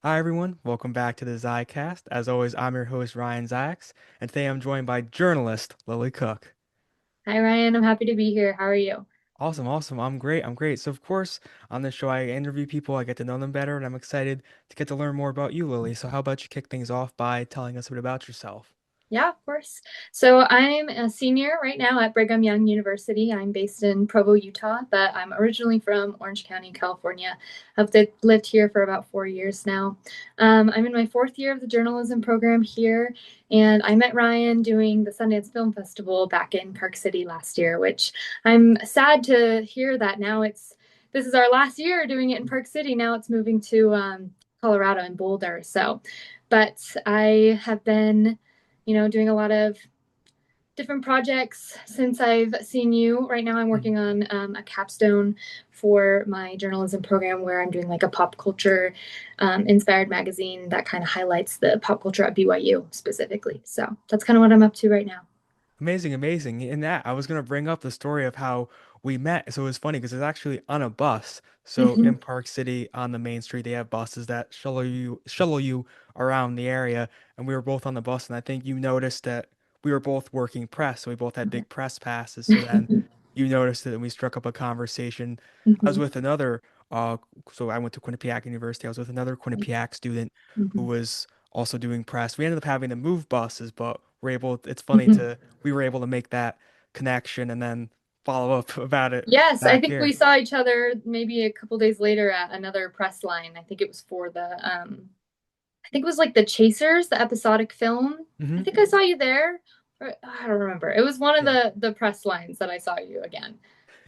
Hi everyone, welcome back to the Zicast. As always, I'm your host Ryan Ziaks, and today I'm joined by journalist Lily Cook. Hi Ryan, I'm happy to be here. How are you? Awesome, awesome. I'm great. So of course, on this show I interview people, I get to know them better, and I'm excited to get to learn more about you, Lily. So how about you kick things off by telling us a bit about yourself? Yeah, of course. So I'm a senior right now at Brigham Young University. I'm based in Provo, Utah, but I'm originally from Orange County, California. Lived here for about 4 years now. I'm in my fourth year of the journalism program here, and I met Ryan doing the Sundance Film Festival back in Park City last year, which I'm sad to hear that now this is our last year doing it in Park City. Now it's moving to Colorado and Boulder. But I have been doing a lot of different projects since I've seen you. Right now, I'm Mhm. working on a capstone for my journalism program where I'm doing like a pop culture inspired magazine that kind of highlights the pop culture at BYU specifically. So that's kind of what I'm up to right now. Amazing, amazing. In that, I was gonna bring up the story of how we met. So it was funny because it's actually on a bus. So Mm-hmm. in Park City on the main street, they have buses that shuttle you around the area. And we were both on the bus, and I think you noticed that we were both working press, so we both had big press passes. So then you noticed it, and we struck up a conversation. I was Mm-hmm. with another, uh, so I went to Quinnipiac University. I was with another Quinnipiac student who Mm-hmm. was also doing press. We ended up having to move buses, but we're able. It's funny Mm-hmm. to we were able to make that connection and then follow up about it Yes, I back think we here. saw each other maybe a couple days later at another press line. I think it was for I think it was like the Chasers, the episodic film. I Hmm. think I saw you there. I don't remember. It was one of Yeah. the press lines that I saw you again.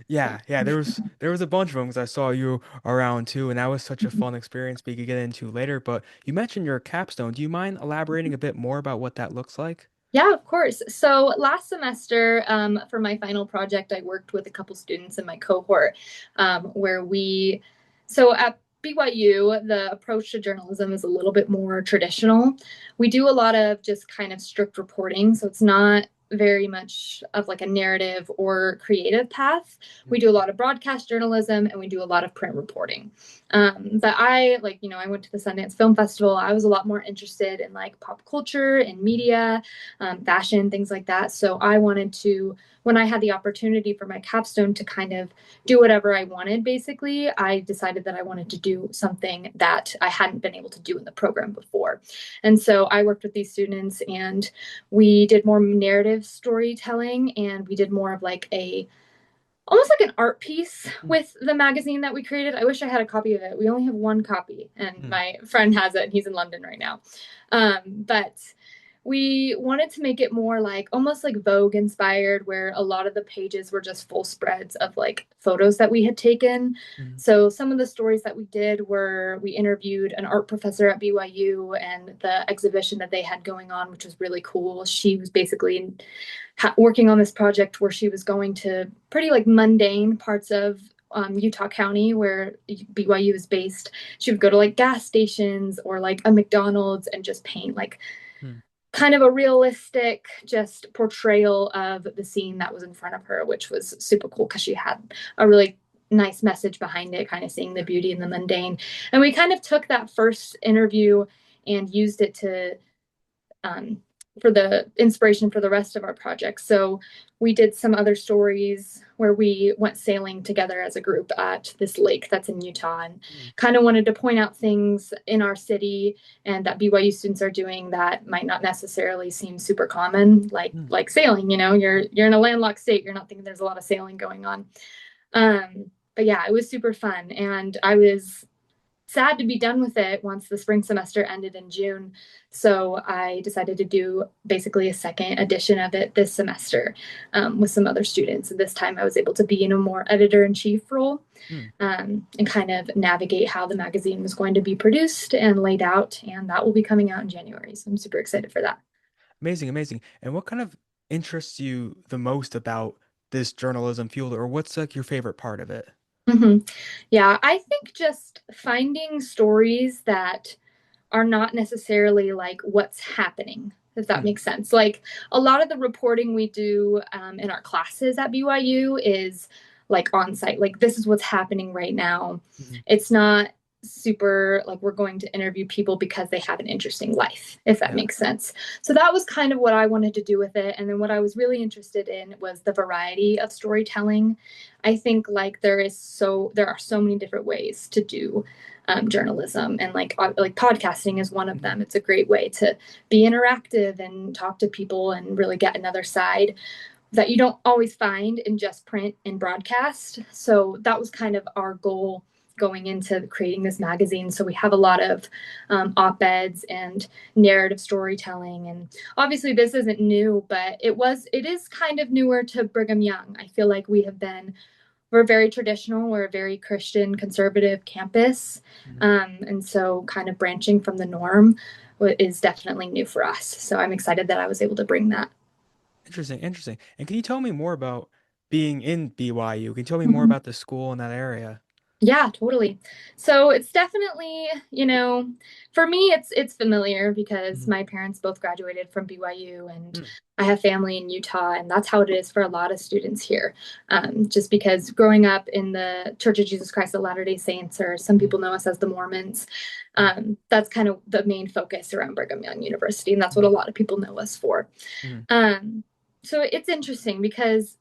Yeah, yeah, there was a bunch of them because I saw you around too, and that was such a fun experience we could get into later. But you mentioned your capstone. Do you mind elaborating a bit more about what that looks like? Yeah, of course. So last semester, for my final project, I worked with a couple students in my cohort where so at BYU, the approach to journalism is a little bit more traditional. We do a lot of just kind of strict reporting. So it's not very much of like a narrative or creative path. We do a lot of broadcast journalism and we do a lot of print reporting. But I went to the Sundance Film Festival. I was a lot more interested in like pop culture and media, fashion, things like that. So I wanted to, when I had the opportunity for my capstone to kind of do whatever I wanted, basically, I decided that I wanted to do something that I hadn't been able to do in the program before. And so I worked with these students and we did more narrative storytelling and we did more of like a almost like an art piece with the magazine that we created. I wish I had a copy of it. We only have one copy, and Mhm. my friend has it, and he's in London right now. But we wanted to make it more like almost like Vogue inspired, where a lot of the pages were just full spreads of like photos that we had taken. Mhm. So some of the stories that we did were we interviewed an art professor at BYU and the exhibition that they had going on, which was really cool. She was basically working on this project where she was going to pretty like mundane parts of Utah County where BYU is based. She would go to like gas stations or like a McDonald's and just paint like Mhm. kind of a realistic just portrayal of the scene that was in front of her, which was super cool because she had a really nice message behind it, kind of seeing the beauty in the mundane. And we kind of took that first interview and used it to um, for the inspiration for the rest of our project. So we did some other stories where we went sailing together as a group at this lake that's in Utah and Mhm. kind of wanted to point out things in our city and that BYU students are doing that might not necessarily seem super common, Mhm. like sailing. You're in a landlocked state, you're not thinking there's a lot of sailing going on. But yeah, it was super fun, and I was sad to be done with it once the spring semester ended in June. So I decided to do basically a second edition of it this semester with some other students. And this time I was able to be in a more editor in chief role Mhm. and kind of navigate how the magazine was going to be produced and laid out. And that will be coming out in January. So I'm super excited for that. Amazing, amazing. And what kind of interests you the most about this journalism field, or what's like your favorite part of it? Mm-hmm. Yeah, I think just finding stories that are not necessarily like what's happening, if that Mhm. makes sense. Like a lot of the reporting we do in our classes at BYU is like on site, like this is what's happening right now. Mhm. It's not super like we're going to interview people because they have an interesting life, if that Yeah. makes sense. So that was kind of what I wanted to do with it. And then what I was really interested in was the variety of storytelling. I think like there are so many different ways to do journalism, and like podcasting is one of Mhm. them. It's a great way to be interactive and talk to people and really get another side that you don't always find in just print and broadcast. So that was kind of our goal going into creating this magazine. So we have a lot of op-eds and narrative storytelling. And obviously this isn't new, but it is kind of newer to Brigham Young. I feel like we're very traditional. We're a very Christian conservative campus. Mhm. And so kind of branching from the norm is definitely new for us. So I'm excited that I was able to bring that. Interesting, interesting. And can you tell me more about being in BYU? Can you tell me more Mm-hmm. about the school in that area? Yeah, totally. So it's definitely, for me it's familiar because Mhm. my parents both graduated from BYU, and Mm. I have family in Utah, and that's how it is for a lot of students here. Just because growing up in the Church of Jesus Christ of Latter-day Saints, or some Mhm. people know us as the Mormons, Mhm. that's kind of the main focus around Brigham Young University, and that's what a Mhm. lot of people know us for. Mhm. Um, so it's interesting because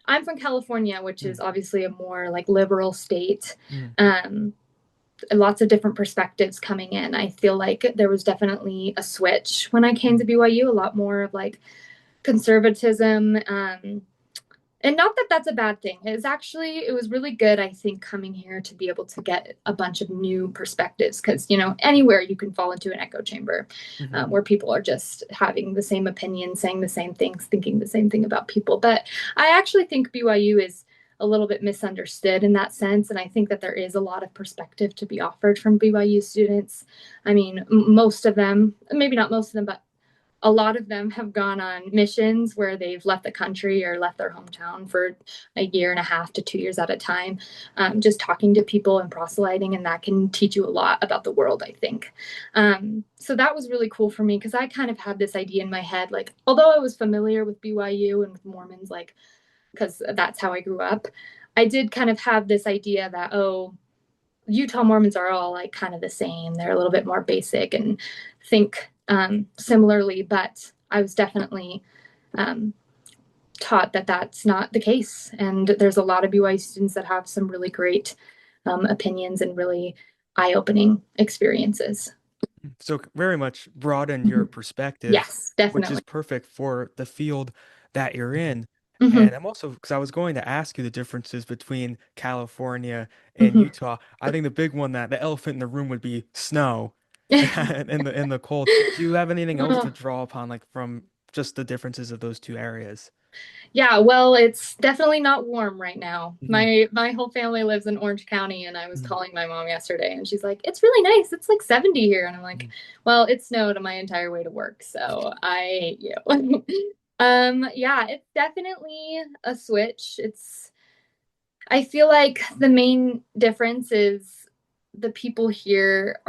I'm from California, which is Mhm. obviously a more like liberal state. Mhm. Um, Lots of different perspectives coming in. I feel like there was definitely a switch when I came to Mhm. BYU, a lot more of like conservatism. And not that that's a bad thing. It was really good, I think, coming here to be able to get a bunch of new perspectives, because anywhere you can fall into an echo chamber, Mhm. where people are just having the same opinion, saying the same things, thinking the same thing about people. But I actually think BYU is a little bit misunderstood in that sense, and I think that there is a lot of perspective to be offered from BYU students. I mean, most of them, maybe not most of them, but a lot of them have gone on missions where they've left the country or left their hometown for a year and a half to 2 years at a time, just talking to people and proselyting, and that can teach you a lot about the world, I think. So that was really cool for me because I kind of had this idea in my head, like, although I was familiar with BYU and with Mormons, like, because that's how I grew up, I did kind of have this idea that, oh, Utah Mormons are all like kind of the same. They're a little bit more basic and think similarly, but I was definitely um, taught that that's not the case. And there's a lot of BYU students that have some really great opinions and really eye opening experiences. So very much broaden your Mm-hmm. perspective, Yes, which is definitely. perfect for the field that you're in. Mm-hmm. And I'm also, because I was going to ask you the differences between California and Mm-hmm. Utah. I think the big one, that the elephant in the room, would be snow and in the cold. Do you have anything else to draw upon, like from just the differences of those two areas? Yeah, well, it's definitely not warm right now. Hmm. My whole family lives in Orange County, and I was Hmm. calling my mom yesterday, and she's like, "It's really nice. It's like 70 here." And I'm like, "Well, it snowed on my entire way to work, so I hate you." Yeah, it's definitely a switch. I feel like the main difference is the people here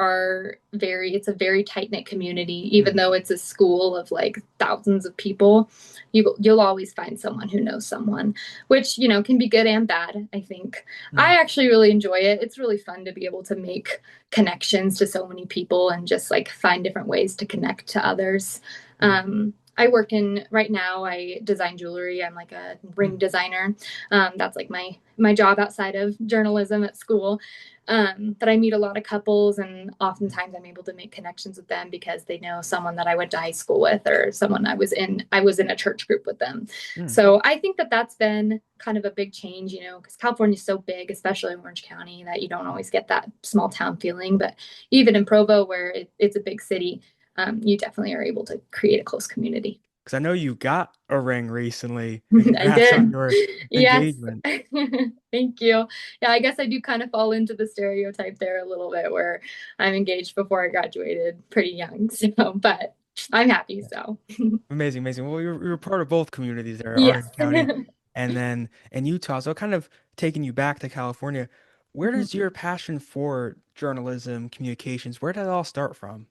it's a very tight-knit community. Even Hmm. though it's a school of like thousands of people, you'll always find someone who knows someone, which, can be good and bad, I think. Hmm. I actually really enjoy it. It's really fun to be able to make connections to so many people and just like find different ways to connect to others. Hmm. I work in right now, I design jewelry. I'm like a ring Hmm. designer. That's like my job outside of journalism at school. But I meet a lot of couples, and oftentimes I'm able to make connections with them because they know someone that I went to high school with, or someone I was in a church group with them. Hmm. So I think that that's been kind of a big change, because California is so big, especially in Orange County, that you don't always get that small town feeling. But even in Provo, where it's a big city, you definitely are able to create a close community. Because I know you got a ring recently, and I congrats on did. your Yes. engagement. Thank you. Yeah, I guess I do kind of fall into the stereotype there a little bit, where I'm engaged before I graduated pretty young. So, but I'm happy. So, Amazing, amazing. Well, you're part of both communities there, yes. Orange County and then in Utah. So kind of taking you back to California, where does your passion for journalism, communications, where did it all start from?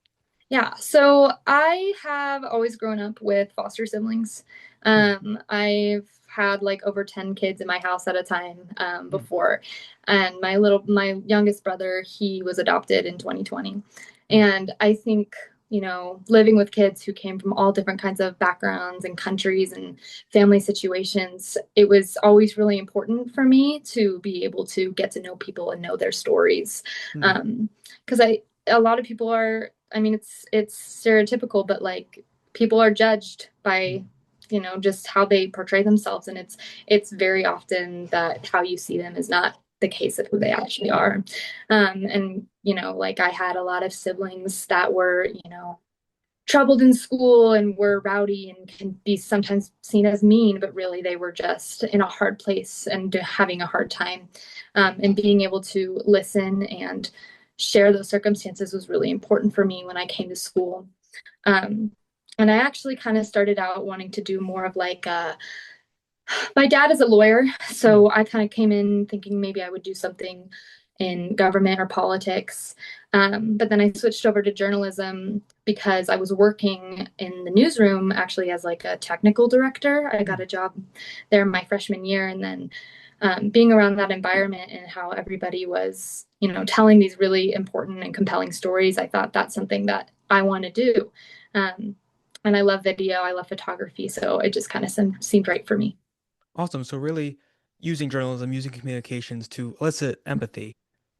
Yeah, so I have always grown up with foster siblings. Mm, I've had like over 10 kids in my house at a time mm, before. And my youngest brother, he was adopted in 2020. mm, And I think, living with kids who came from all different kinds of backgrounds and countries and family situations, it was always really important for me to be able to get to know people and know their stories. mm, Um, because a lot of people are, I mean, it's stereotypical, but like people are judged by, mm, just how they portray themselves, and it's very often that how you see them is not the case of who they actually are. And like I had a lot of siblings that were, troubled in school and were rowdy and can be sometimes seen as mean, but really they were just in a hard place and having a hard time. And being able to listen and share those circumstances was really important for me when I came to school. Um, and I actually kind of started out wanting to do more of like my dad is a lawyer, mm, so I kind of came in thinking maybe I would do something in government or politics. But then I switched over to journalism because I was working in the newsroom actually as like a technical director. I got mm. a job there my freshman year, and then being around that environment and how everybody was, telling these really important and compelling stories, I thought that's something that I want to do. Um, and I love video, I love photography, so it just kind of seemed right for me. Awesome. So really using journalism, using communications to elicit empathy,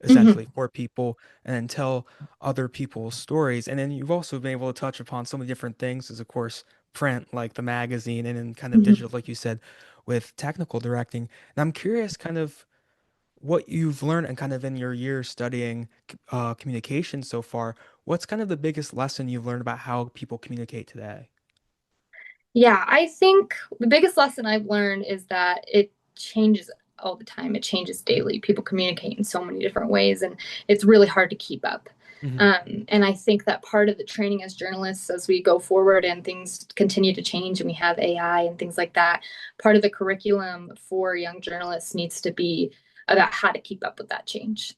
Mm-hmm. essentially, for people and then tell other people's stories. And then you've also been able to touch upon so many different things, as of course, print, like the magazine, and then kind of Mm-hmm. digital, like you said, with technical directing. And I'm curious kind of what you've learned and kind of in your years studying communication so far. What's kind of the biggest lesson you've learned about how people communicate today? Yeah, I think the biggest lesson I've learned is that it changes all the time. It changes daily. People communicate in so many different ways, and it's really hard to keep up. Hmm. And I think that part of the training as journalists, as we go forward and things continue to change and we have AI and things like that, part of the curriculum for young journalists needs to be about how to keep up with that change.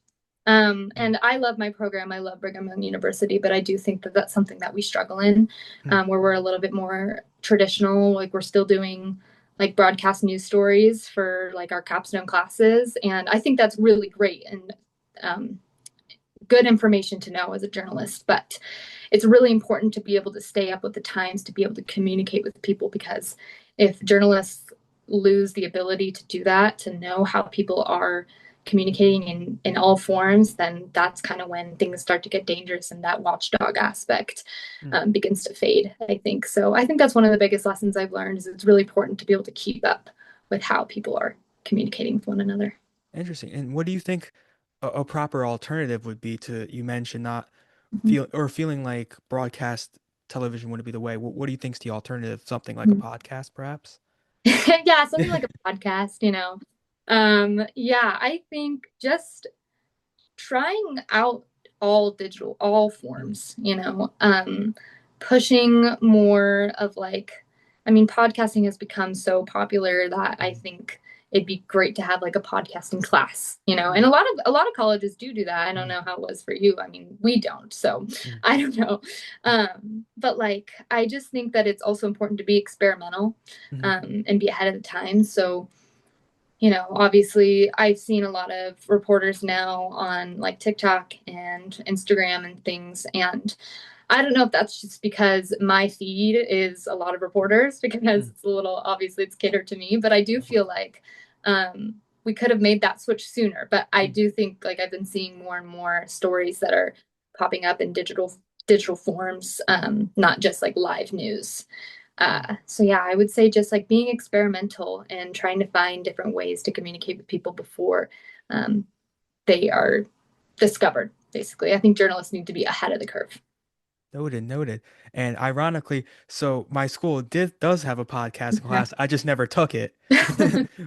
And I love my program. I love Brigham Young University, but I do think that that's something that we struggle in, where we're a little bit more traditional. Like we're still doing like broadcast news stories for like our capstone classes, and I think that's really great and um, good information to know as a journalist. But it's really important to be able to stay up with the times, to be able to communicate with people, because if journalists lose the ability to do that, to know how people are communicating in all forms, then that's kind of when things start to get dangerous and that watchdog aspect begins to fade, I think. So I think that's one of the biggest lessons I've learned is it's really important to be able to keep up with how people are communicating with one another. Interesting. And what do you think a proper alternative would be to, you mentioned not Mm-hmm. feeling like broadcast television wouldn't be the way. What do you think's the alternative? Something like a Mm-hmm. podcast, perhaps? Yeah, something like a podcast. Yeah, I think just trying out all digital, all Mm, forms, pushing more of like, I mean, podcasting has become so popular that I mm, think it'd be great to have like a podcasting class, and mm, a lot of colleges do that. I don't mm, know how it was for you. I mean, we don't, so mm, I don't know. But like, I just think that it's also important to be experimental, mm, and be ahead of the time. So obviously I've seen a lot of reporters now on like TikTok and Instagram and things. And I don't know if that's just because my feed is a lot of reporters because mm. it's a little, obviously it's catered to me, but I do Of course. feel like we could have made that switch sooner. But I Mm. do think like I've been seeing more and more stories that are popping up in digital forms, not just like live news. So yeah, I would say just like being experimental and trying to find different ways to communicate with people before um, they are discovered. Basically, I think journalists need to be ahead of the curve. Noted, noted. And ironically, so my school does have a podcasting Okay. class. I just never took it.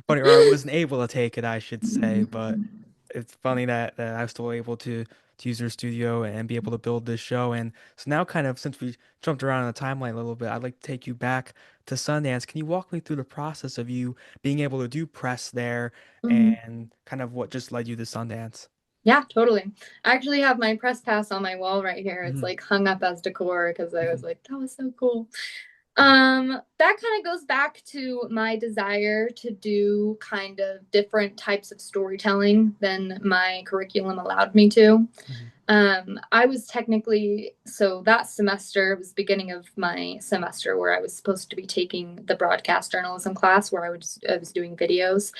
Funny, or I wasn't able to take it, I should say. But it's funny that I was still able to use their studio and be able to build this show. And so now, kind of, since we jumped around in the timeline a little bit, I'd like to take you back to Sundance. Can you walk me through the process of you being able to do press there Mhm. and kind of what just led you to Sundance? Yeah, totally. I actually have my press pass on my wall right here. It's Mhm. like hung up as decor because I was Mhm. like, that was so cool. That kind of goes back to my desire to do kind of different types of storytelling than my curriculum allowed me to. Mhm. I was technically, so that semester was the beginning of my semester where I was supposed to be taking the broadcast journalism class where I was doing videos.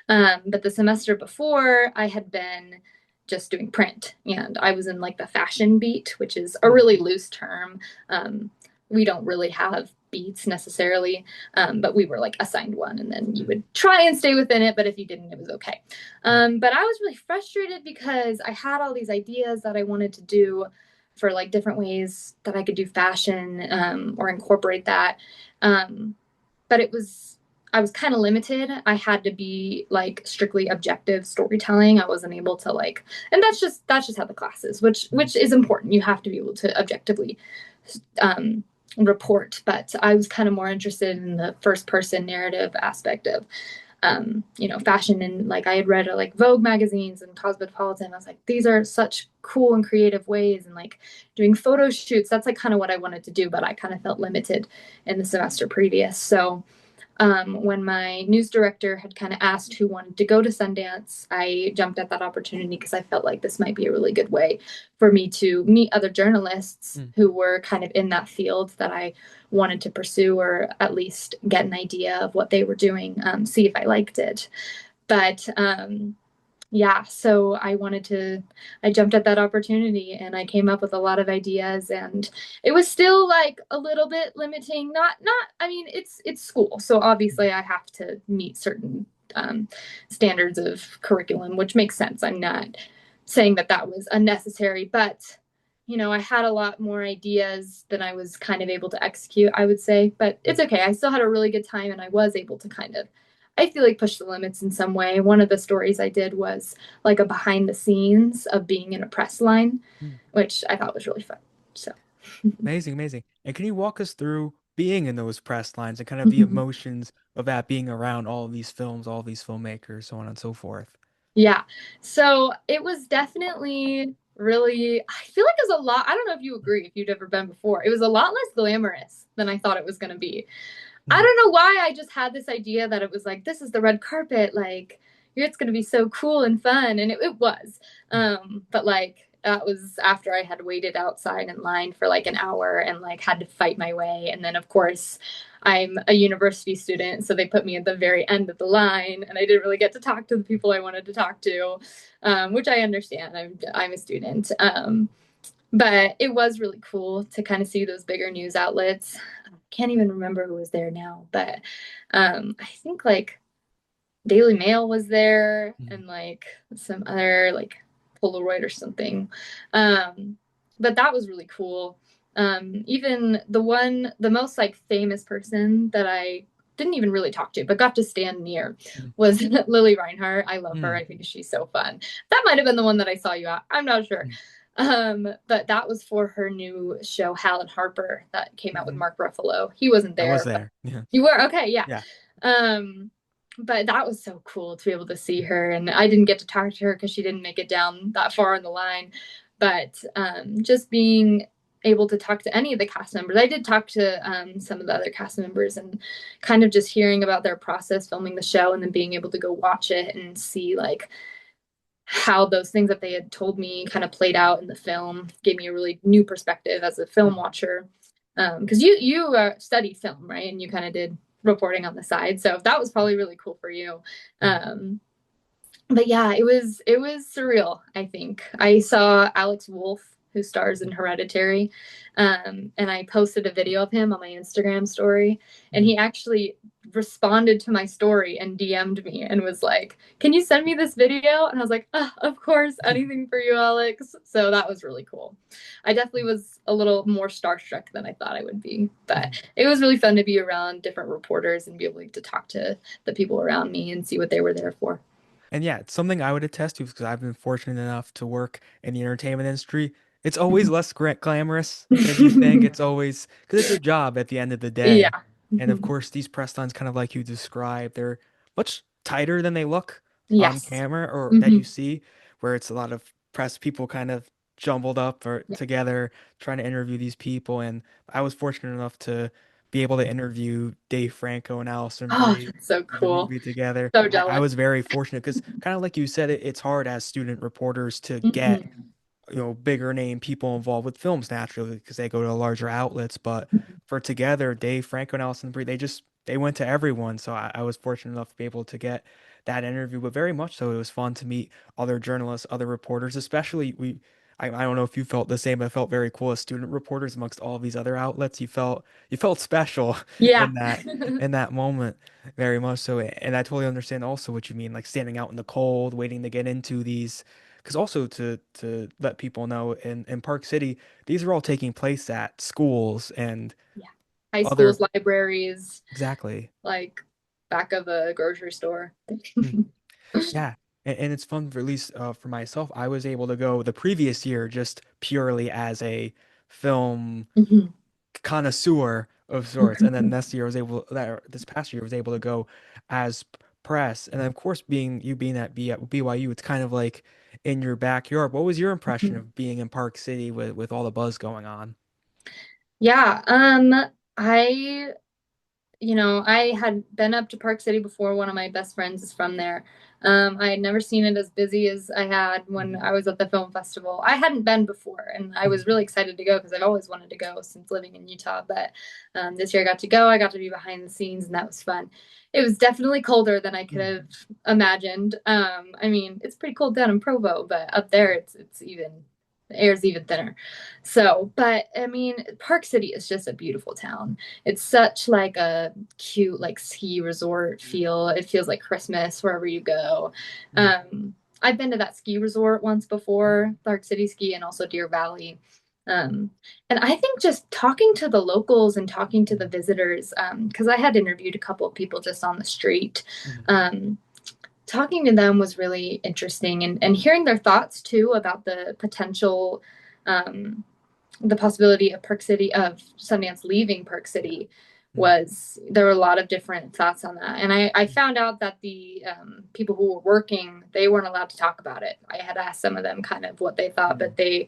But the semester before, I had been just doing print, and I was in like the fashion beat, which is a Mhm. really loose term. We don't really have beats necessarily, but we were like assigned one, and then you Mhm. would try and stay within it. But if you didn't, it was okay. But I was really frustrated because I had all these ideas that I wanted to do for like different ways that I could do fashion or incorporate that. Um, but I was kind of limited. I had to be like strictly objective storytelling. I wasn't able to like, and that's just how the class is, which Mhm. which is important. You have to be able to objectively um, report. But I was kind of more interested in the first person narrative aspect of fashion, and like I had read like Vogue magazines and Cosmopolitan. I was like, these are such cool and creative ways, and like doing photo shoots. That's like kind of what I wanted to do, but I kind of felt limited in the semester previous. So when my news director had kind of asked who wanted to go to Sundance, I jumped at that opportunity because I felt like this might be a really good way for me to meet other journalists Mhm. who were kind of in that field that I wanted to pursue, or at least get an idea of what they were doing, see if I liked it. But yeah, so I jumped at that opportunity and I came up with a lot of ideas, and it was still like a little bit limiting. I mean, it's school. So obviously I have to meet certain standards of curriculum, which makes sense. I'm not saying that that was unnecessary, but I had a lot more ideas than I was kind of able to execute, I would say, but it's okay. I still had a really good time and I was able to kind of, I feel like, push the limits in some way. One of the stories I did was like a behind the scenes of being in a press line, Mhm. which I thought was really fun. So, Amazing, amazing. And can you walk us through being in those press lines and kind of the emotions of that being around all of these films, all of these filmmakers, so on and so forth? yeah. So it was definitely really, I feel like it was a lot. I don't know if you agree, if you'd ever been before. It was a lot less glamorous than I thought it was going to be. I Mhm. don't know why I just had this idea that it was like, this is the red carpet, like it's going to be so cool and fun, and it was. But like that was after I had waited outside in line for like an hour and like had to fight my way, and then of course I'm a university student, so they put me at the very end of the line, and I didn't really get to talk to the people I wanted to talk to, which I understand. I'm a student. But it was really cool to kind of see those bigger news outlets. I can't even remember who was there now, but I think like Daily Mail was there Mhm. and like some other like Polaroid or something. Um, but that was really cool. Even the most like famous person that I didn't even really talk to, but got to stand near Mhm. was Lily Reinhart. I love her. Mhm. I think she's so fun. That might have been the one that I saw you at. I'm not sure. Mhm. But that was for her new show, Hal and Harper, that came out with Mhm. Mark Ruffalo. He wasn't I was there, but there. Yeah. you were okay, yeah. Yeah. Um, but that was so cool to be able to see her. And I didn't get to talk to her because she didn't make it down that far in the line. But just being able to talk to any of the cast members, I did talk to some of the other cast members, and kind of just hearing about their process filming the show and then being able to go watch it and see like how those things that they had told me kind of played out in the film gave me a really new perspective as a film Mhm. watcher. Because you studied film, right? And you kind of did reporting on the side, so that was probably really cool for you. Mhm. Um, but yeah, it was surreal. I think I saw Alex Wolff, who stars in Hereditary, and I posted a video of him on my Instagram story, and Mhm. he actually responded to my story and DM'd me and was like, "Can you send me this video?" And I was like, oh, "Of course, anything for you, Alex." So that was really cool. I definitely was a little more starstruck than I thought I would be, but Mhm. it was really fun to be around different reporters and be able to talk to the people around me and see what they were there for. And yeah, it's something I would attest to because I've been fortunate enough to work in the entertainment industry. It's always less glamorous than you think. It's always because it's a job at the end of the day. Yeah. And of course, these press lines, kind of like you described, they're much tighter than they look on Yes. camera or that you Hmm. see, where it's a lot of press people kind of jumbled up or Yeah. together trying to interview these people. And I was fortunate enough to be able to interview Dave Franco and Allison Oh, Brie that's so for the cool. movie together. So I jealous. was very fortunate because kind of like you said, it's hard as student reporters to get Mhm. bigger name people involved with films naturally because they go to larger outlets. But for Together, Dave Franco and Allison Brie, they went to everyone. So I was fortunate enough to be able to get that interview. But very much so, it was fun to meet other journalists, other reporters, especially I don't know if you felt the same, but I felt very cool as student reporters amongst all these other outlets. You felt special Yeah. in that moment, very much so. And I totally understand also what you mean, like standing out in the cold, waiting to get into these. Because also to let people know in Park City, these are all taking place at schools and Yeah. High schools, other libraries, exactly. like back of a grocery store. Mm, yeah. And it's fun for at least for myself. I was able to go the previous year just purely as a film Mhm. connoisseur of sorts, and then this past year I was able to go as press, and then of course being at BYU, it's kind of like in your backyard. What was your impression of being in Park City with all the buzz going on? Yeah, I I had been up to Park City before. One of my best friends is from there. I had never seen it as busy as I had when Mhm, I was at the film festival. I hadn't been before, and I mhm, was really excited to go because I've always wanted to go since living in Utah. But this year I got to go. I got to be behind the scenes, and that was fun. It was definitely colder than I could mhm, have imagined. I mean, it's pretty cold down in Provo, but up there it's even the air's even thinner. So, but I mean, Park City is just a beautiful town. It's such like a cute like ski resort feel. It feels like Christmas wherever you go. mhm, I've been to that ski resort once before, Park City Ski and also Deer Valley. Um, and I think just talking to the locals and talking to the mhm, visitors, because I had interviewed a couple of people just on the street. mhm, Um, Talking to them was really interesting and hearing their thoughts too about um, the possibility of Park City of Sundance leaving Park City mhm, was there were a lot of different thoughts on that. And I found out that the people who were working, they weren't allowed to talk about it. I had asked some of them kind of what they thought, mhm, but they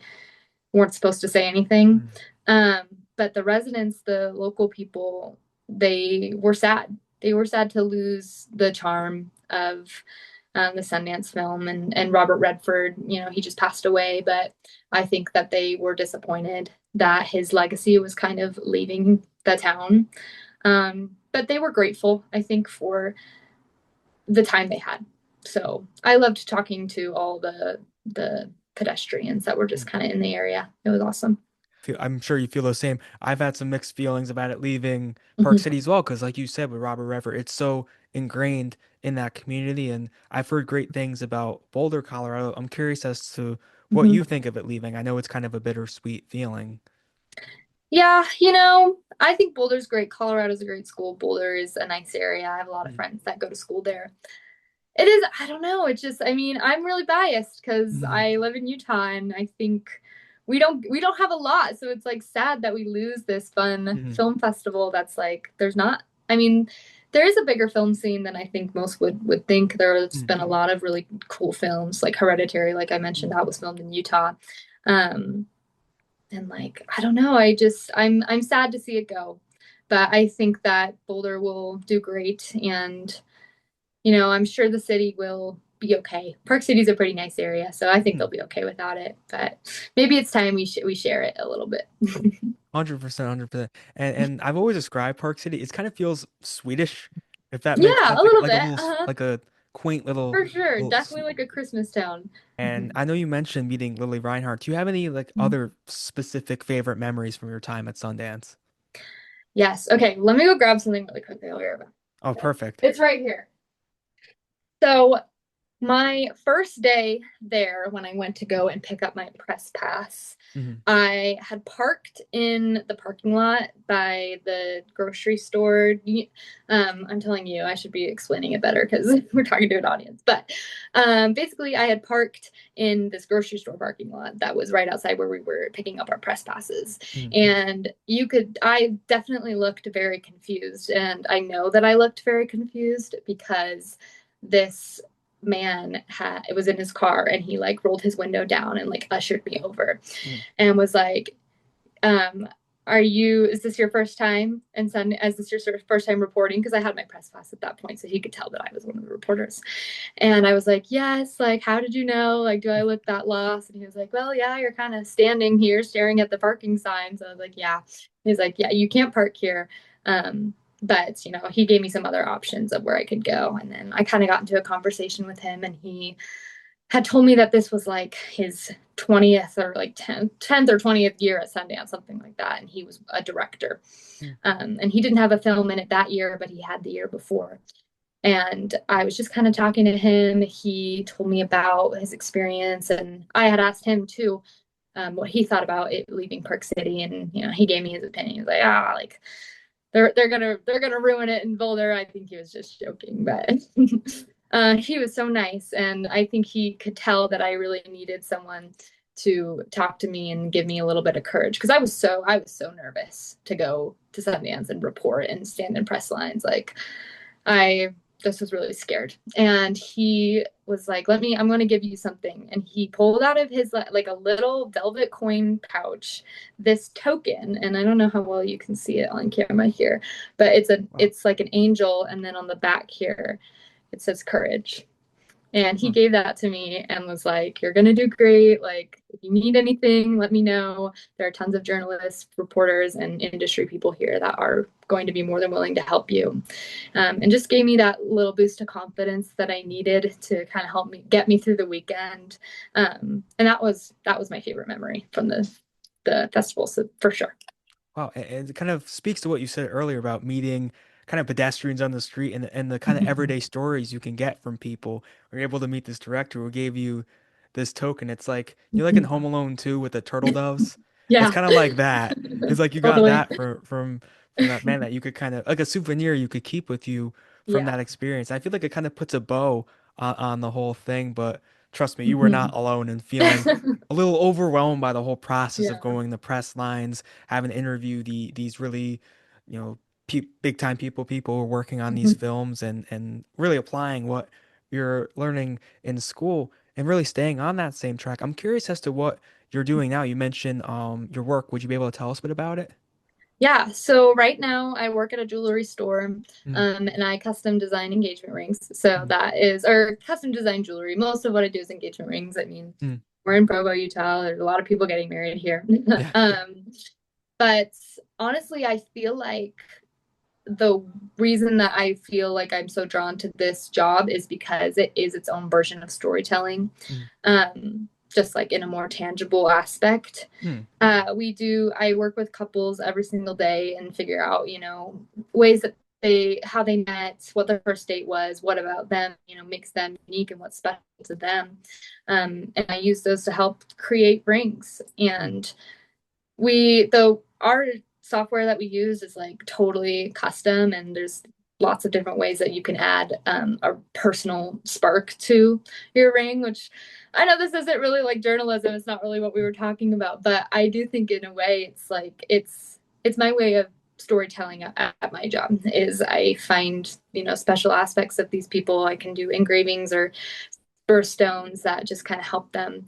weren't supposed to say anything. mhm, Um, but the residents, the local people, they were sad. They were sad to lose the charm of the Sundance film and Robert Redford. He just passed away, but I think that they were disappointed that his legacy was kind of leaving the town. But they were grateful, I think, for the time they had. So I loved talking to all the pedestrians that were just mhm. kind of in the area. It was awesome. I'm sure you feel the same. I've had some mixed feelings about it leaving Park Mm-hmm. City as well, because like you said with Robert Redford, it's so ingrained in that community, and I've heard great things about Boulder, Colorado. I'm curious as to what Mm-hmm. you think of it leaving. I know it's kind of a bittersweet feeling. Yeah, I think Boulder's great. Colorado's a great school. Boulder is a nice area. I have a lot of Mhm, friends that go to school there. It is, I don't know. It's just, I mean, I'm really biased because mhm, I live in Utah and I think we don't have a lot. So it's like sad that we lose this fun mhm, film festival that's like there's not I mean, there is a bigger film scene than I think most would think. There's mhm, been a lot of really cool films like Hereditary, like I mentioned, mhm, that was filmed in Utah. Um and like I don't know, I'm sad to see it go. But I think that Boulder will do great and I'm sure the city will be okay. Park City's a pretty nice area, so I think they'll mhm. be okay without it. But maybe it's time we share it a little bit. 100%, 100%. And I've always described Park City. It kind of feels Swedish, if that makes Yeah, sense. a Like little like a bit. little Uh-huh. like a quaint For sure. little. Definitely like a Christmas town. And I know you mentioned meeting Lily Reinhardt. Do you have any like Mhm. other specific favorite memories from your time at Sundance? Yes. Okay, let me go grab something really quickly. I'll be right back. Oh, Okay. perfect. It's right here. So my first day there, when I went to go and pick up my press pass, Hmm. I had parked in the parking lot by the grocery store. I'm telling you, I should be explaining it better because we're talking to an audience. But basically, I had parked in this grocery store parking lot that was right outside where we were picking up our press passes. Hmm. And I definitely looked very confused. And I know that I looked very confused because this man it was in his car, and he like rolled his window down and like ushered me over Mm. and was like, um, is this your first time? And son, is this your first time reporting? Because I had my press pass at that point, so he could tell that I was one of the reporters. And I was like, yes, like, how did you know? Like, do I look that lost? And he was like, well, yeah, you're kind of standing here staring at the parking signs. So I was like, yeah. He's like, yeah, you can't park here. But, he gave me some other options of where I could go. And then I kind of got into a conversation with him, and he had told me that this was like his 20th or like 10th or 20th year at Sundance, something like that. And he was a director. Mm. And he didn't have a film in it that year, but he had the year before. And I was just kind of talking to him. He told me about his experience, and I had asked him too what he thought about it leaving Park City, and he gave me his opinion. He was like, like they're gonna ruin it in Boulder. I think he was just joking, but he was so nice, and I think he could tell that I really needed someone to talk to me and give me a little bit of courage, because I was so nervous to go to Sundance and report and stand in press lines. Like I just was really scared. And he was like, I'm going to give you something. And he pulled out of his like a little velvet coin pouch this token. And I don't know how well you can see it on camera here, but Wow. it's like an angel. And then on the back here, it says courage. And he Huh. gave that to me and was like, you're going to do great. Like, if you need anything, let me know. There are tons of journalists, reporters, and industry people here that are going to be more than willing to help you. And just gave me that little boost of confidence that I needed to kind of help me get me through the weekend. And that was my favorite memory from the festival, so for sure. Wow, and it kind of speaks to what you said earlier about meeting kind of pedestrians on the street and the kind of everyday stories you can get from people. We're able to meet this director who gave you this token. It's like like in Home Alone 2 with the turtle doves. It's Yeah, kind of like that. It's like you got totally. that from that man that you could kind of like a souvenir you could keep with you from Yeah. that experience. I feel like it kind of puts a bow on the whole thing, but trust me, you were not Mhm. alone in feeling a little overwhelmed by the whole process of Yeah. going the press lines, having to interview these really, big time people who are working on these Mhm. films and really applying what you're learning in school and really staying on that same track. I'm curious as to what you're doing now. You mentioned your work. Would you be able to tell us a bit about it? Yeah, so right now I work at a jewelry store, Mm, and I custom design engagement rings. So mm, or custom design jewelry. Most of what I do is engagement rings. I mean, mm. we're in Provo, Utah. There's a lot of people getting married here. Yeah. um, but honestly, I feel like the reason that I feel like I'm so drawn to this job is because it is its own version of storytelling, Mm, just like in a more tangible aspect. mm, I work with couples every single day and figure out, ways that how they met, what their first date was, what about them, makes them unique and what's special to them. And I use those to help create rings. mm, And our software that we use is like totally custom, and there's lots of different ways that you can add a personal spark to your ring, which I know this isn't really like journalism. It's not really what we were talking about, but I do think in a way it's like it's my way of storytelling at my job. Is I find special aspects of these people. I can do engravings or birthstones that just kind of help them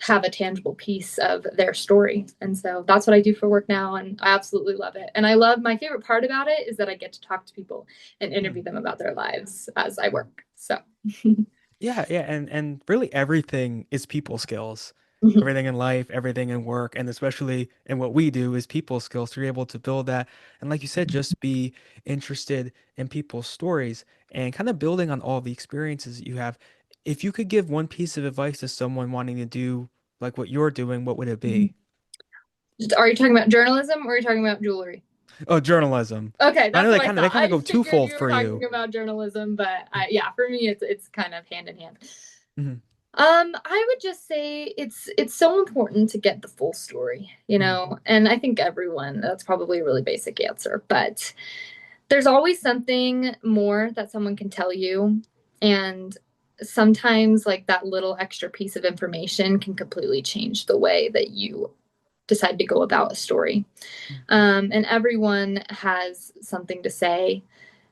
have a tangible piece of their story. And so that's what I do for work now. And I absolutely love it. And my favorite part about it is that I get to talk to people and mm. interview them about their lives as I work. So, Yeah, yeah, and really everything is people skills. Everything in life, everything in work, and especially in what we do is people skills. So you're able to build that, and like you said, just be interested in people's stories and kind of building on all the experiences that you have. If you could give one piece of advice to someone wanting to do like what you're doing, what would it be? are you talking about journalism or are you talking about jewelry? Oh, journalism. Okay, I that's know what I they thought. kind of I go figured twofold you were for talking you. about journalism, but yeah, for me it's kind of hand in hand. Hmm. I would just say it's so important to get the full story, Hmm. and I think that's probably a really basic answer, but there's always something more that someone can tell you. And sometimes, like, that little extra piece of information can completely change the way that you decide to go about a story. And everyone has something to say.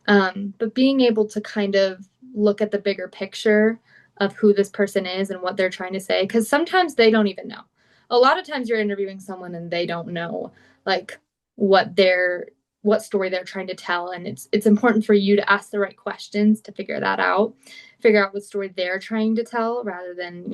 But being able to kind of look at the bigger picture of who this person is and what they're trying to say, because sometimes they don't even know. A lot of times you're interviewing someone and they don't know like what their what story they're trying to tell, and it's important for you to ask the right questions to figure that out, figure out what story they're trying to tell rather than,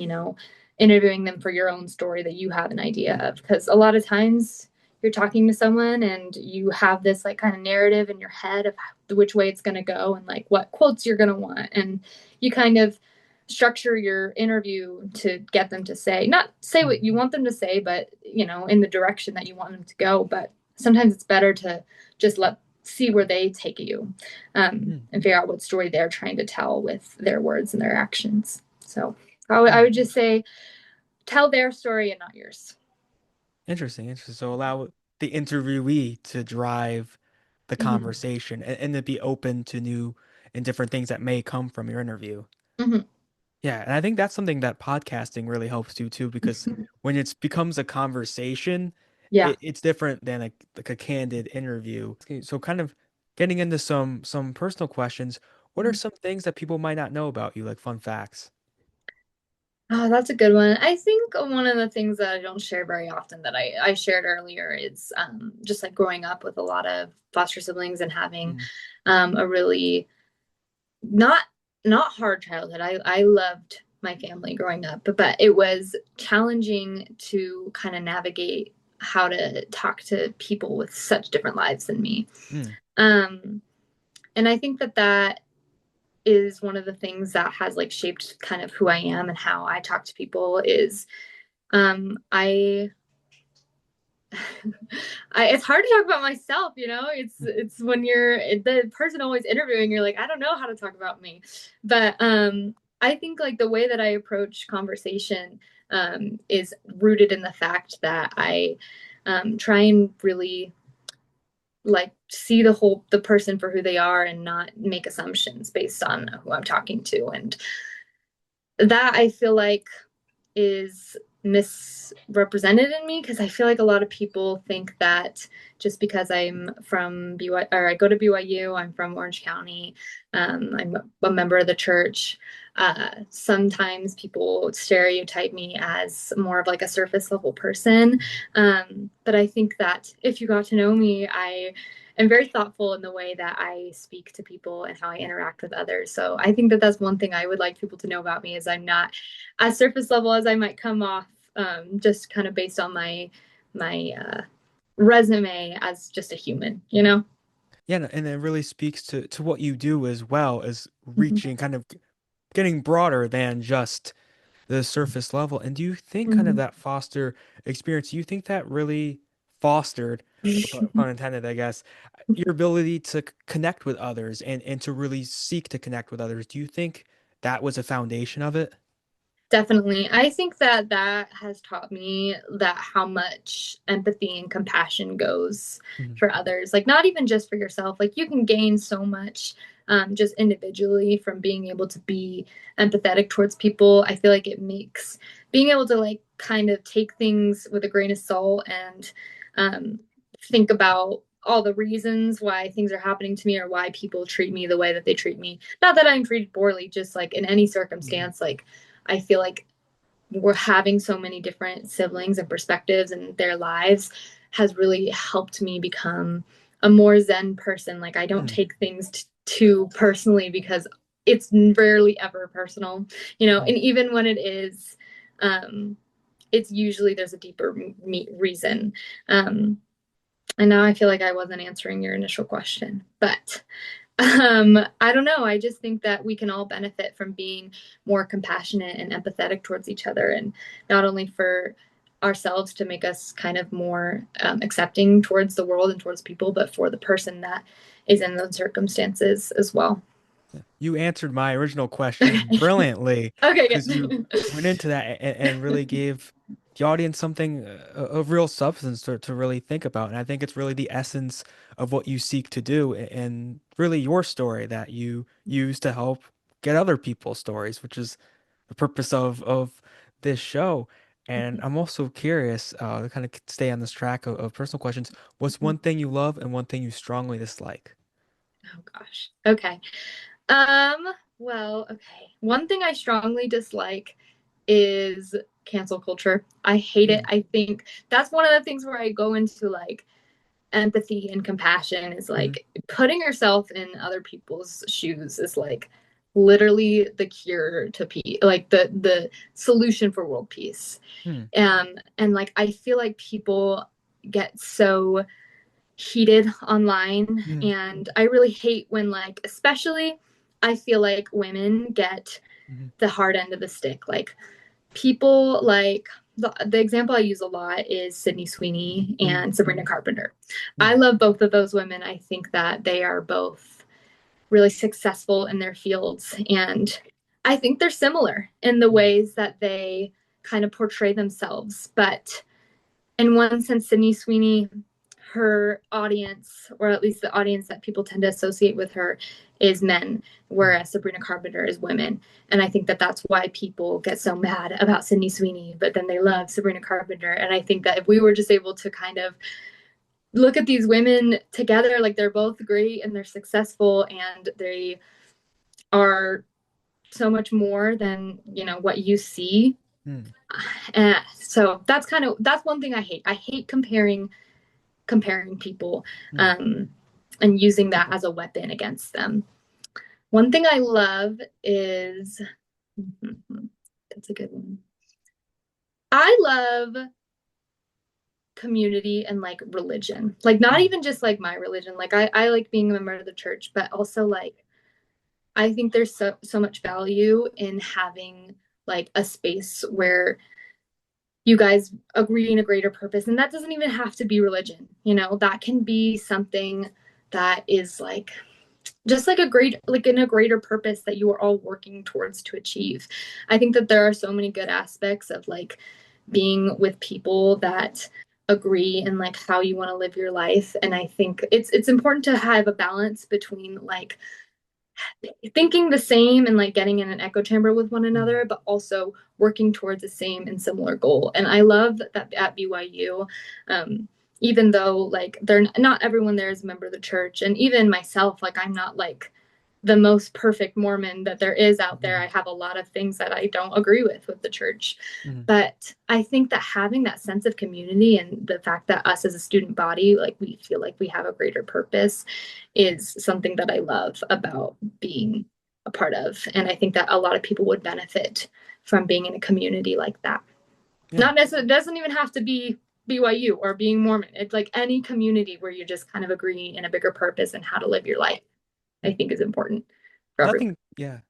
interviewing them for your own story that you have an idea of, because a lot of times you're talking to someone and you have this like kind of narrative in your head of which way it's going to go and like what quotes you're going to want, and you kind of structure your interview to get them to say, not say what you want them to say, but in the direction that you want them to go. But sometimes it's better to just see where they take you, and figure out what story they're trying to tell with their words and their actions. So I would just say tell their story and not yours. Interesting, interesting. So allow the interviewee to drive the Mm-hmm. conversation and to be open to new and different things that may come from your interview. Mm-hmm. Yeah, and I think that's something that podcasting really helps do too, because when it becomes a conversation, Yeah. it's different than like a candid interview. Okay, so kind of getting into some personal questions, what are some things that people might not know about you, like fun facts? Oh, that's a good one. I think one of the things that I don't share very often that I shared earlier is just like growing up with a lot of foster siblings and having Mm, a really not not hard childhood. I loved my family growing up, but it was challenging to kind of navigate how to talk to people with such different lives than me. mm, Um, and I think that is one of the things that has like shaped kind of who I am and how I talk to people is I it's hard to talk about myself, it's when you're the person always interviewing, you're like, I don't know how to talk about me. But I think like the way that I approach conversation is rooted in the fact that I try and really like see the person for who they are and not make assumptions based on who I'm talking to. And that I feel like is misrepresented in me, because I feel like a lot of people think that just because I'm from BYU or I go to BYU, I'm from Orange County, I'm a member of the church. Sometimes people stereotype me as more of like a surface level person. But I think that if you got to know me, I am very thoughtful in the way that I speak to people and how I interact with others. So I think that that's one thing I would like people to know about me is I'm not as surface level as I might come off, just kind of based on my resume as just a human. yeah, and it really speaks to what you do as well as Mm-hmm. reaching kind of getting broader than just the surface level. And do you think kind of Mm-hmm. that foster experience, do you think that really fostered, pun intended, I guess, your ability to connect with others and to really seek to connect with others? Do you think that was a foundation of it? Definitely. I think that has taught me that how much empathy and compassion goes Mhm. for others. Like not even just for yourself. Like you can gain so much just individually from being able to be empathetic towards people. I feel like it makes being able to like kind of take things with a grain of salt and um, think about all the reasons why things are happening to me or why people treat me the way that they treat me. Not that I'm treated poorly, just like in any Mhm. circumstance, like I feel like we're having so many different siblings and perspectives in their lives has really helped me become a more zen person. Like I don't Mm, take things too personally because it's rarely ever personal, mm. and even when it is, um, it's usually there's a deeper reason. Um, and now I feel like I wasn't answering your initial question, but I don't know. I just think that we can all benefit from being more compassionate and empathetic towards each other, and not only for ourselves to make us kind of more accepting towards the world and towards people, but for the person that is in those circumstances as well. You answered my original question brilliantly Okay, because you good. went into that and really gave the audience something of real substance to really think about. And I think it's really the essence of what you seek to do and really your story that you use to help get other people's stories, which is the purpose of this show. And I'm also curious, to kind of stay on this track of personal questions. What's one thing you love and one thing you strongly dislike? Oh gosh. Okay. Um, Well, okay. One thing I strongly dislike is cancel culture. I hate it. Mm, I think that's one of the things where I go into like empathy and compassion is mm, like putting yourself in other people's shoes is like literally the cure to peace, like the solution for world peace. mm, And like I feel like people get so heated online, mm, and I really hate when like especially I feel like women get mm, the hard end of the stick. Like people like the example I use a lot is Sydney Sweeney mm, and Sabrina Carpenter. I mm, love both of those women. I think that they are both really successful in their fields. And I think they're similar in the mm, ways that they kind of portray themselves. But in one sense, Sydney Sweeney, her audience, or at least the audience that people tend to associate with her, is men, mm, whereas Sabrina Carpenter is women. And I think that that's why people get so mad about Sydney Sweeney, but then they love Sabrina Carpenter. And I think that if we were just able to kind of look at these women together, like they're both great and they're successful and they are so much more than, what you see. mm, So that's one thing I hate. I hate comparing people, mm, um, and using that as a weapon against them. One thing I love is that's a good one. I love community and like religion. Like not mm, even just like my religion. Like I like being a member of the church, but also like I think there's so much value in having like a space where you guys agree in a greater purpose. And that doesn't even have to be religion, that can be something that is like just like a great like in a greater purpose that you are all working towards to achieve. I think that there are so many good aspects of like being with people that agree in like how you want to live your life, and I think it's important to have a balance between like thinking the same and like getting in an echo chamber with one mm, another, but also working towards the same and similar goal. And I love that at BYU, even though like they're not everyone there is a member of the church, and even myself, like I'm not like the most perfect Mormon that there is out there. I mm, have a lot of things that I don't agree with the church. mm, But I think that having that sense of community and the fact that us as a student body, like we feel like we have a greater purpose, is something that I love about being a part of. And I think that a lot of people would benefit from being in a community like that. yeah. Not necessarily, it doesn't even have to be BYU or being Mormon. It's like any community where you just kind of agree in a bigger purpose and how to live your life, I think is important for everyone.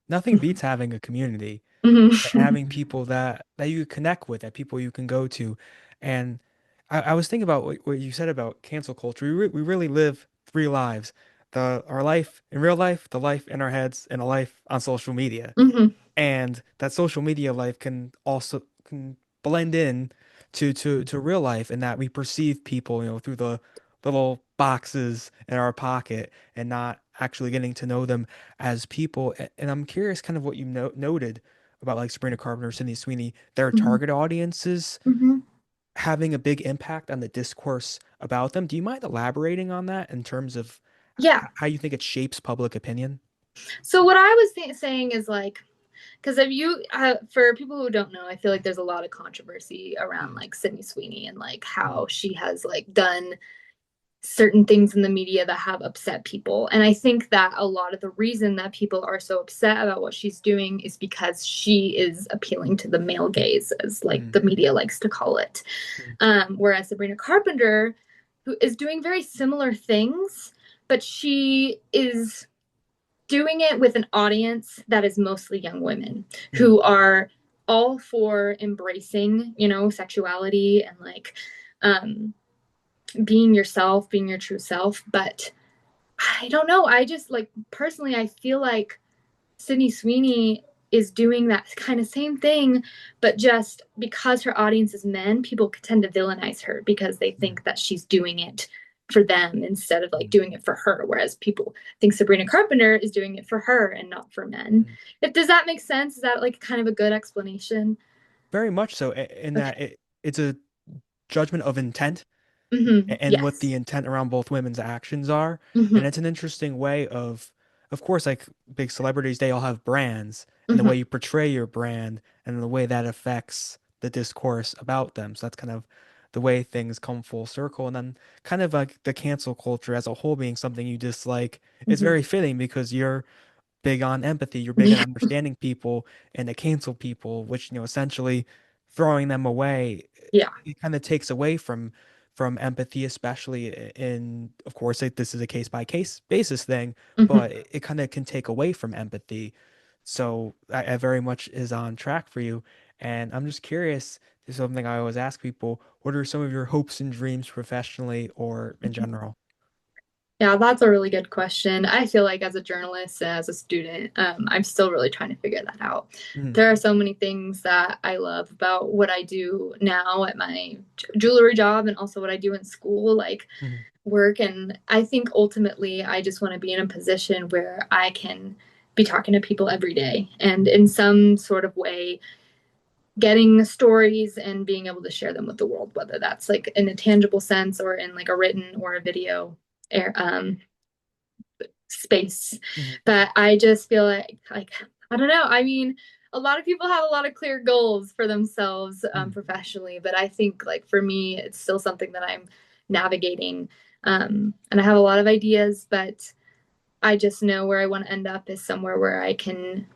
Nothing beats having a community, Mm-hmm. having people that you connect with, that people you can go to. And I was thinking about what you said about cancel culture. We really live three lives. Our life in real life, the life in our heads, and a life on social media. Mm-hmm. And that social media life can blend in to real life, in that we perceive people, through the little boxes in our pocket, and not actually getting to know them as people. And I'm curious kind of what you noted about like Sabrina Carpenter, Sydney Sweeney, their Mm-hmm. target audiences Mm-hmm. having a big impact on the discourse about them. Do you mind elaborating on that in terms of Yeah. how you think it shapes public opinion? So what I was saying is like, because if you, for people who don't know, I feel like there's a lot of controversy around Mm, like Sydney Sweeney and like mm, how she has like done certain things in the media that have upset people. And I think that a lot of the reason that people are so upset about what she's doing is because she is appealing to the male gaze, as like mm, the media likes to call it. mm, Whereas Sabrina Carpenter, who is doing very similar things, but she is doing it with an audience that is mostly young women mm, who are all for embracing, sexuality and like um, being yourself, being your true self. But I don't know. I just like personally, I feel like Sydney Sweeney is doing that kind of same thing, but just because her audience is men, people tend to villainize her because they mm, think that she's doing it for them instead of like mm, doing it for her. Whereas people think Sabrina Carpenter is doing it for her and not for men. mm. If does that make sense? Is that like kind of a good explanation? Very much so, in Okay. that it's a judgment of intent, Mm-hmm. and what Yes. the intent around both women's actions are. And Mm-hmm. it's an interesting way of of course, like big celebrities, they all have brands, and the Hmm. way you portray your brand and the way that affects the discourse about them. So that's kind of the way things come full circle. And then kind of like the cancel culture as a whole being something you dislike is Hmm. very fitting because you're big on empathy. You're big on Yeah. understanding people and to cancel people, which, essentially throwing them away, Yeah. it kind of takes away from empathy, especially in, of course, this is a case by case basis thing, Hmm. but it kind of can take away from empathy. So I very much is on track for you. And I'm just curious, this is something I always ask people, what are some of your hopes and dreams professionally or in general? Yeah, that's a really good question. I feel like as a journalist and as a student, I'm still really trying to figure that out. Mm-hmm. There are so many things that I love about what I do now at my jewelry job and also what I do in school, like Hmm. work. And I think ultimately, I just want to be in a position where I can be talking to people every day and in some sort of way getting stories and being able to share them with the world, whether that's like in a tangible sense or in like a written or a video space. Hmm. But I just feel like I don't know. I mean, a lot of people have a lot of clear goals for themselves Hmm. professionally, but I think like for me, it's still something that I'm navigating. And I have a lot of ideas, but I just know where I want to end up is somewhere where I can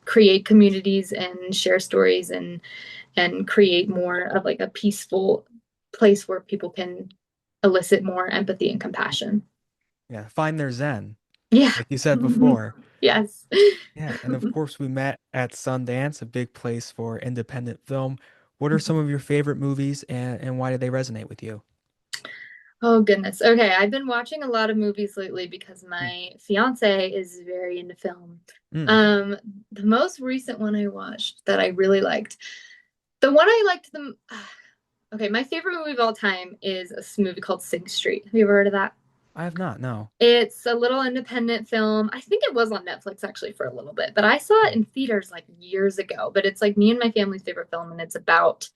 create communities and share stories and create more of like a peaceful place where people can elicit more empathy and compassion. Yeah, find their zen, Yeah. like you said before. Yes. Yeah, and of course we met at Sundance, a big place for independent film. What are some of your favorite movies and why do they resonate with you? Oh goodness. Okay, I've been watching a lot of movies lately because Mm, my fiance is very into film. mm, Um, the most recent one I watched that I really liked, the one I liked the okay, my favorite movie of all time is a movie called Sing Street. Have you ever heard of that? I have not, no. It's a little independent film. I think it was on Netflix actually for a little bit, but I saw it Mm, in theaters like years ago. But it's like me and my family's favorite film, and it's about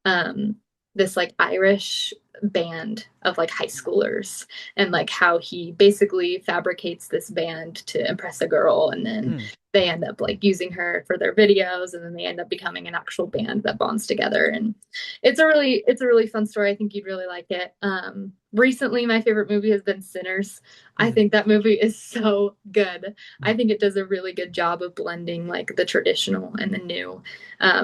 um this like Irish band of like high schoolers and like how he basically fabricates this band to impress a girl and then mm, they end up like using her for their videos and then they end up becoming an actual band that bonds together and it's a really fun story. I think you'd really like it. Recently my favorite movie has been Sinners. I mm, think that movie is so good. I mm, think it does a really good job of blending like the traditional and the new,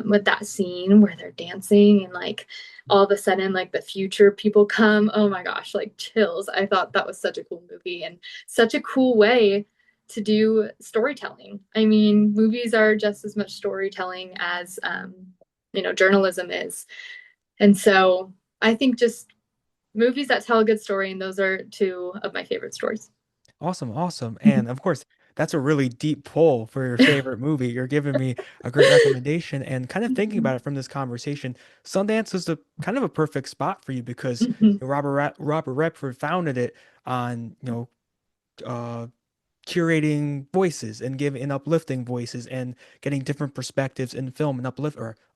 with that scene where they're dancing and like all of a sudden like the future people come. Oh my gosh, like chills. I thought that was such a cool movie and such a cool way to do storytelling. I mean, movies are just as much storytelling as journalism is. And so I think just movies that tell a good story, and those are two of my favorite stories. awesome, awesome. And of course, that's a really deep pull for your favorite movie. You're giving me a great recommendation and kind of thinking about it from this conversation. Sundance is a kind of a perfect spot for you because Robert Redford founded it on, uh curating voices and giving and uplifting voices and getting different perspectives in film and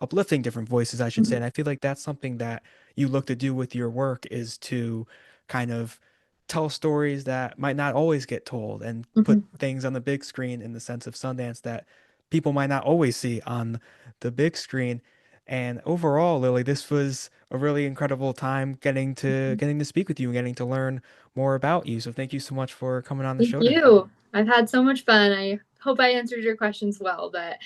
uplifting different voices, I should say. And I feel like that's something that you look to do with your work is to kind of tell stories that might not always get told and put things on the big screen in the sense of Sundance that people might not always see on the big screen. And overall, Lily, this was a really incredible time getting to speak with you and getting to learn more about you. So thank you so much for coming on the Thank show today. you. I've had so much fun. I hope I answered your questions well, but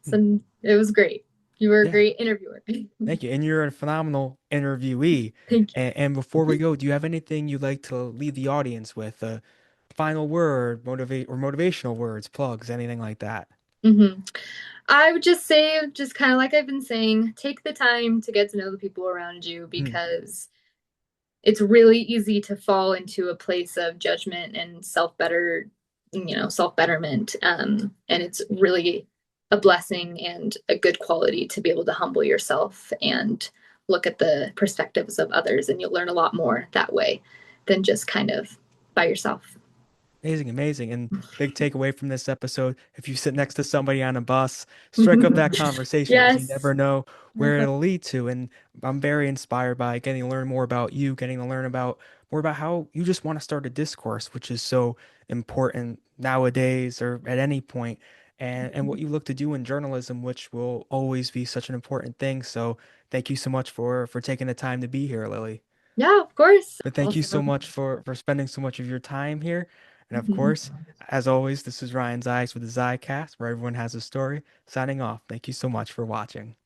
Hmm. it was great. You were a Yeah, great interviewer. thank you. And you're a phenomenal interviewee. Thank And before we go, do you have anything you'd like to leave the audience with? A final word, motivational words, plugs, anything like that? you. I would just say, just kind of like I've been saying, take the time to get to know the people around you Hmm. because it's really easy to fall into a place of judgment and self betterment. And it's really a blessing and a good quality to be able to humble yourself and look at the perspectives of others. And you'll learn a lot more that way than just kind of by yourself. Amazing, amazing. And big takeaway from this episode, if you sit next to somebody on a bus, strike up that conversation as you Yes. never know where Never. it'll lead to. And I'm very inspired by getting to learn more about you, getting to learn about more about how you just want to start a discourse, which is so important nowadays or at any point, and what you look to do in journalism, which will always be such an important thing. So thank you so much for taking the time to be here, Lily. Yeah, of course. But thank you so Awesome. much for spending so much of your time here. And of Mhm. course, as always, this is Ryan Ziaks with the Zicast, where everyone has a story. Signing off. Thank you so much for watching.